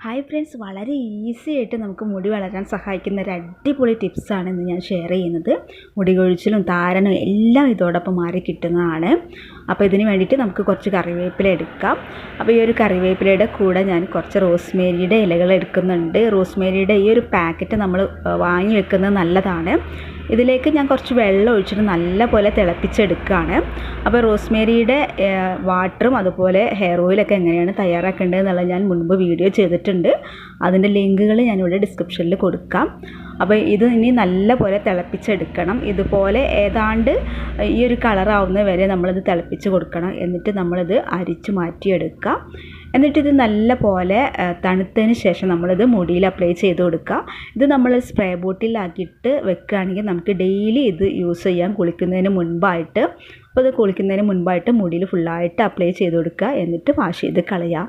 Hi friends, വളരെ easy ആയിട്ട് നമുക്ക് മുടി വളരാൻ സഹായിക്കുന്ന ഒരു അടിപൊളി ടിപ്സാണ് ഇന്ന് ഞാൻ ഷെയർ ചെയ്യുന്നത്. മുടി കൊഴിച്ചിലും താരനും എല്ലാം ഇതോടൊപ്പം മാറി കിട്ടുന്നതാണ്. അപ്പോൾ ഇതിന് വേണ്ടിയിട്ട് നമുക്ക് കുറച്ച് കറിവേപ്പില എടുക്കാം. അപ്പോൾ ഈ ഒരു കറിവേപ്പിലയുടെ കൂടെ ഞാൻ കുറച്ച് റോസ്മേരിയുടെ ഇലകൾ എടുക്കുന്നുണ്ട്. റോസ്മേരിയുടെ ഈ ഒരു പാക്കറ്റ് നമ്മൾ വാങ്ങി വെക്കുന്നത് നല്ലതാണ്. ഇതിലേക്ക് ഞാൻ കുറച്ച് വെള്ളം ഒഴിച്ചിട്ട് നല്ല പോലെ തിളപ്പിച്ചെടുക്കുകയാണ്. അപ്പോൾ റോസ്മേരിയുടെ വാട്ടറും അതുപോലെ ഹെയർ ഓയിലൊക്കെ എങ്ങനെയാണ് തയ്യാറാക്കേണ്ടത് എന്നുള്ളത് ഞാൻ മുൻപ് വീഡിയോ ചെയ്തിട്ടുണ്ട്. അതിൻ്റെ ലിങ്കുകൾ ഞാനിവിടെ ഡിസ്ക്രിപ്ഷനിൽ കൊടുക്കാം. അപ്പോൾ ഇത് ഇനി നല്ല പോലെ തിളപ്പിച്ചെടുക്കണം. ഇതുപോലെ ഏതാണ്ട് ഈ ഒരു കളറാവുന്നത് വരെ നമ്മളിത് തിളപ്പിച്ച് കൊടുക്കണം. എന്നിട്ട് നമ്മളിത് അരിച്ച് മാറ്റിയെടുക്കാം. എന്നിട്ടിത് നല്ല പോലെ തണുത്തതിന് ശേഷം നമ്മളിത് മുടിയിൽ അപ്ലൈ ചെയ്ത് കൊടുക്കുക. ഇത് നമ്മൾ സ്പ്രേ ബോട്ടിലാക്കിയിട്ട് വെക്കുകയാണെങ്കിൽ നമുക്ക് ഡെയിലി ഇത് യൂസ് ചെയ്യാം കുളിക്കുന്നതിന് മുൻപായിട്ട്. അപ്പോൾ ഇത് കുളിക്കുന്നതിന് മുൻപായിട്ട് മുടിയിൽ ഫുള്ളായിട്ട് അപ്ലൈ ചെയ്ത് കൊടുക്കുക. എന്നിട്ട് വാഷ് ചെയ്ത് കളയാം.